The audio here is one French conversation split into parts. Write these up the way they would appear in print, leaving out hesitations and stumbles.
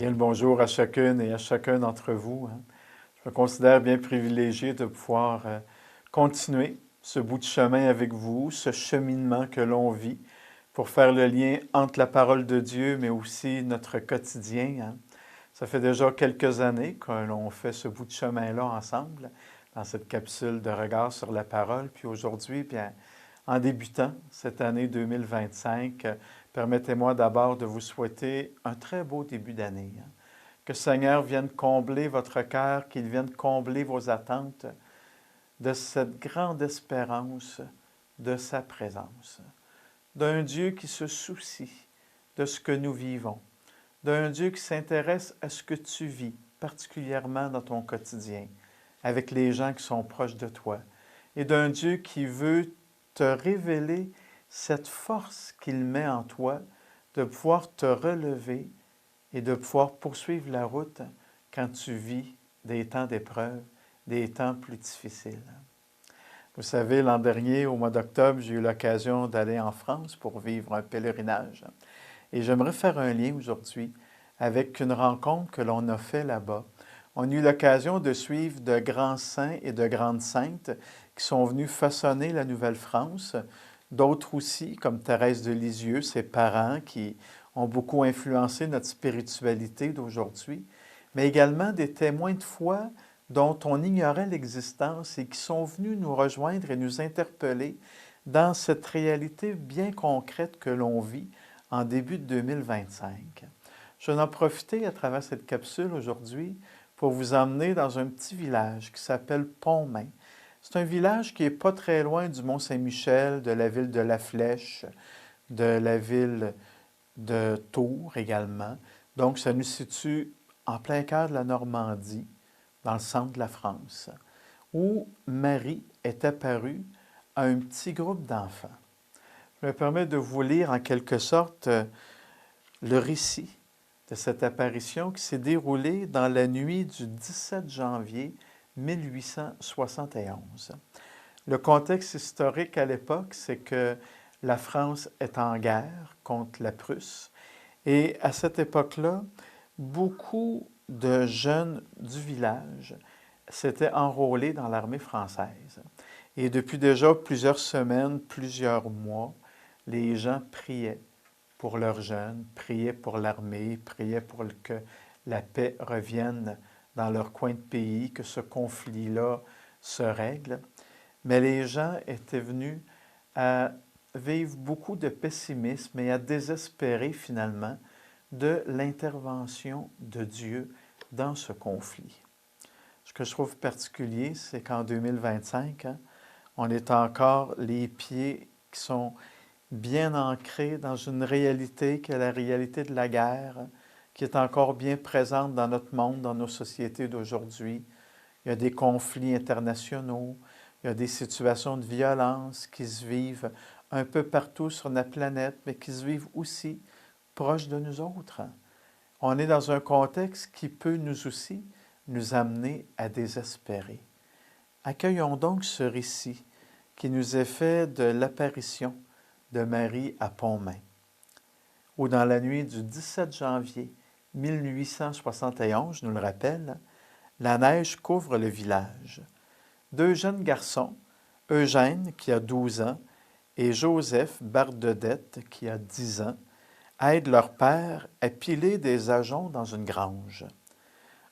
Bien le bonjour à chacune et à chacun d'entre vous. Je me considère bien privilégié de pouvoir continuer ce bout de chemin avec vous, ce cheminement que l'on vit pour faire le lien entre la parole de Dieu, mais aussi notre quotidien. Ça fait déjà quelques années que l'on fait ce bout de chemin-là ensemble, dans cette capsule de regard sur la parole. Puis aujourd'hui, bien, en débutant cette année 2025, permettez-moi d'abord de vous souhaiter un très beau début d'année. Que le Seigneur vienne combler votre cœur, qu'il vienne combler vos attentes de cette grande espérance de sa présence, d'un Dieu qui se soucie de ce que nous vivons, d'un Dieu qui s'intéresse à ce que tu vis, particulièrement dans ton quotidien, avec les gens qui sont proches de toi, et d'un Dieu qui veut te révéler cette force qu'il met en toi de pouvoir te relever et de pouvoir poursuivre la route quand tu vis des temps d'épreuve, des temps plus difficiles. Vous savez, l'an dernier, au mois d'octobre, j'ai eu l'occasion d'aller en France pour vivre un pèlerinage. Et j'aimerais faire un lien aujourd'hui avec une rencontre que l'on a fait là-bas. On a eu l'occasion de suivre de grands saints et de grandes saintes qui sont venus façonner la Nouvelle-France, d'autres aussi, comme Thérèse de Lisieux, ses parents, qui ont beaucoup influencé notre spiritualité d'aujourd'hui, mais également des témoins de foi dont on ignorait l'existence et qui sont venus nous rejoindre et nous interpeller dans cette réalité bien concrète que l'on vit en début de 2025. Je vais en profiter à travers cette capsule aujourd'hui pour vous emmener dans un petit village qui s'appelle Pontmain. C'est un village qui n'est pas très loin du Mont-Saint-Michel, de la ville de La Flèche, de la ville de Tours également. Donc, ça nous situe en plein cœur de la Normandie, dans le centre de la France, où Marie est apparue à un petit groupe d'enfants. Je me permets de vous lire en quelque sorte le récit de cette apparition qui s'est déroulée dans la nuit du 17 janvier 1871. Le contexte historique à l'époque, c'est que la France est en guerre contre la Prusse et à cette époque-là, beaucoup de jeunes du village s'étaient enrôlés dans l'armée française. Et depuis déjà plusieurs semaines, plusieurs mois, les gens priaient pour leurs jeunes, priaient pour l'armée, priaient pour que la paix revienne dans leur coin de pays, que ce conflit-là se règle. Mais les gens étaient venus à vivre beaucoup de pessimisme et à désespérer finalement de l'intervention de Dieu dans ce conflit. Ce que je trouve particulier, c'est qu'en 2025, on est encore les pieds qui sont bien ancrés dans une réalité qui est la réalité de la guerre, qui est encore bien présente dans notre monde, dans nos sociétés d'aujourd'hui. Il y a des conflits internationaux, il y a des situations de violence qui se vivent un peu partout sur la planète, mais qui se vivent aussi proches de nous autres. On est dans un contexte qui peut nous aussi nous amener à désespérer. Accueillons donc ce récit qui nous est fait de l'apparition de Marie à Pontmain, où dans la nuit du 17 janvier 1871, je nous le rappelle, la neige couvre le village. Deux jeunes garçons, Eugène, qui a 12 ans, et Joseph Bardedette, qui a 10 ans, aident leur père à piler des ajoncs dans une grange.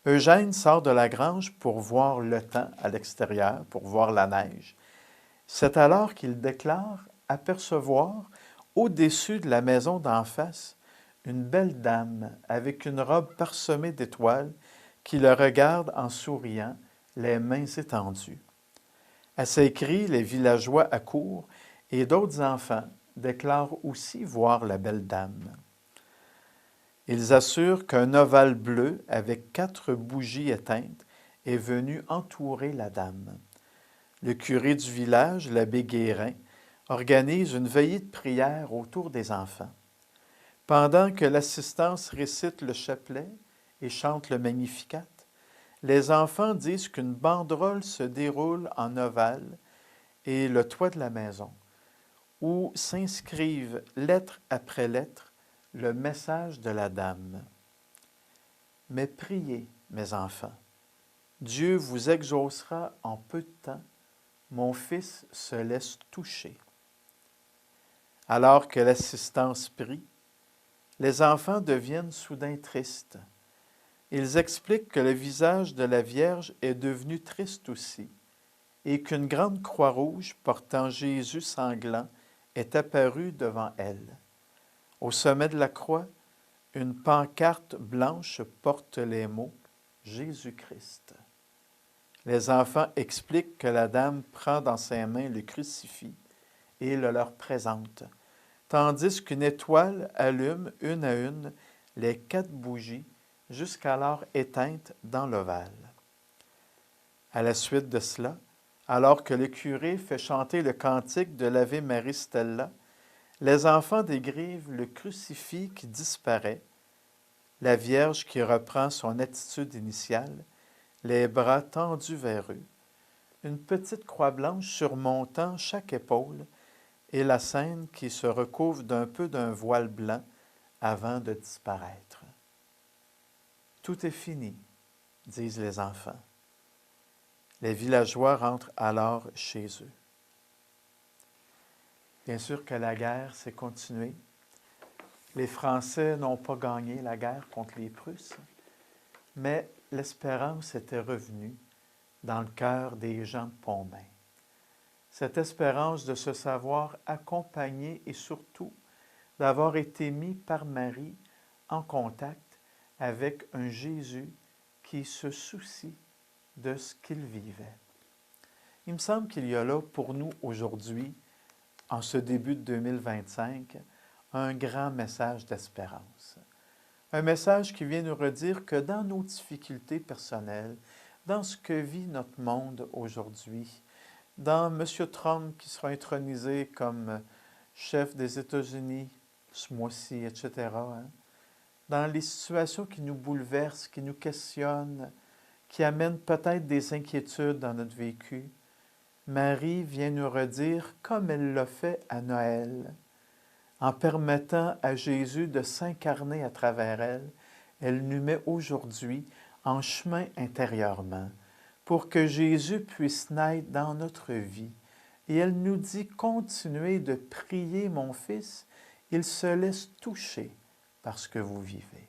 Eugène sort de la grange pour voir le temps à l'extérieur, pour voir la neige. C'est alors qu'il déclare apercevoir, au-dessus de la maison d'en face, une belle dame avec une robe parsemée d'étoiles qui le regarde en souriant, les mains étendues. À ces cris, les villageois accourent et d'autres enfants déclarent aussi voir la belle dame. Ils assurent qu'un ovale bleu avec 4 bougies éteintes est venu entourer la dame. Le curé du village, l'abbé Guérin, organise une veillée de prière autour des enfants. Pendant que l'assistance récite le chapelet et chante le Magnificat, les enfants disent qu'une banderole se déroule en ovale et le toit de la maison, où s'inscrivent lettre après lettre le message de la dame. Mais priez, mes enfants. Dieu vous exaucera en peu de temps. Mon fils se laisse toucher. » Alors que l'assistance prie, les enfants deviennent soudain tristes. Ils expliquent que le visage de la Vierge est devenu triste aussi et qu'une grande croix rouge portant Jésus sanglant est apparue devant elle. Au sommet de la croix, une pancarte blanche porte les mots « Jésus-Christ ». Les enfants expliquent que la dame prend dans ses mains le crucifix et le leur présente, tandis qu'une étoile allume une à une les 4 bougies jusqu'alors éteintes dans l'ovale. À la suite de cela, alors que le curé fait chanter le cantique de l'Ave Maria Stella, les enfants décrivent le crucifix qui disparaît, la Vierge qui reprend son attitude initiale, les bras tendus vers eux, une petite croix blanche surmontant chaque épaule et la scène qui se recouvre d'un peu d'un voile blanc avant de disparaître. Tout est fini, disent les enfants. Les villageois rentrent alors chez eux. Bien sûr que la guerre s'est continuée. Les Français n'ont pas gagné la guerre contre les Prusses, mais l'espérance était revenue dans le cœur des gens de Pontmain. Cette espérance de se savoir accompagné et surtout d'avoir été mis par Marie en contact avec un Jésus qui se soucie de ce qu'il vivait. Il me semble qu'il y a là pour nous aujourd'hui, en ce début de 2025, un grand message d'espérance. Un message qui vient nous redire que dans nos difficultés personnelles, dans ce que vit notre monde aujourd'hui, dans M. Trump qui sera intronisé comme chef des États-Unis ce mois-ci, etc., dans les situations qui nous bouleversent, qui nous questionnent, qui amènent peut-être des inquiétudes dans notre vécu, Marie vient nous redire, comme elle l'a fait à Noël, en permettant à Jésus de s'incarner à travers elle, elle nous met aujourd'hui en chemin intérieurement pour que Jésus puisse naître dans notre vie. Et elle nous dit, continuez de prier, mon fils, il se laisse toucher par ce que vous vivez.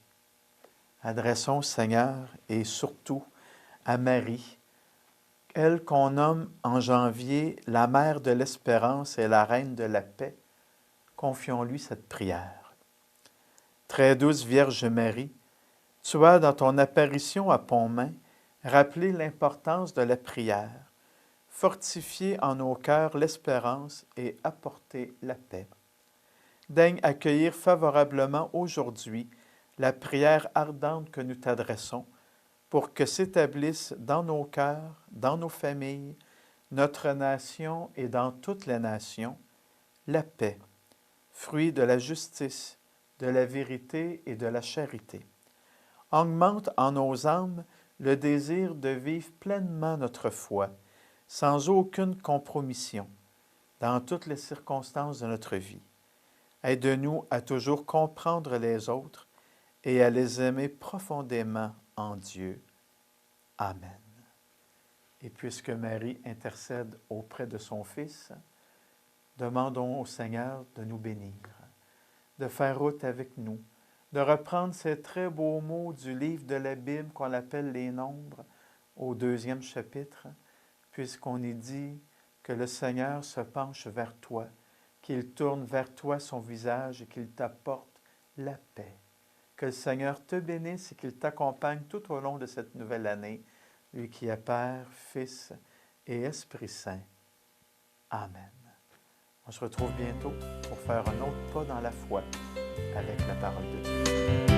Adressons au Seigneur et surtout à Marie, elle qu'on nomme en janvier la mère de l'espérance et la reine de la paix. Confions-lui cette prière. Très douce Vierge Marie, tu as dans ton apparition à Pontmain rappelé l'importance de la prière, fortifié en nos cœurs l'espérance et apporté la paix. Daigne accueillir favorablement aujourd'hui la prière ardente que nous t'adressons pour que s'établisse dans nos cœurs, dans nos familles, notre nation et dans toutes les nations, la paix, fruit de la justice, de la vérité et de la charité. Augmente en nos âmes le désir de vivre pleinement notre foi, sans aucune compromission, dans toutes les circonstances de notre vie. Aide-nous à toujours comprendre les autres et à les aimer profondément en Dieu. Amen. Et puisque Marie intercède auprès de son Fils, demandons au Seigneur de nous bénir, de faire route avec nous, de reprendre ces très beaux mots du livre de la Bible qu'on appelle les Nombres, au 2e chapitre, puisqu'on y dit que le Seigneur se penche vers toi, qu'il tourne vers toi son visage et qu'il t'apporte la paix. Que le Seigneur te bénisse et qu'il t'accompagne tout au long de cette nouvelle année, lui qui est Père, Fils et Esprit Saint. Amen. On se retrouve bientôt pour faire un autre pas dans la foi avec la parole de Dieu.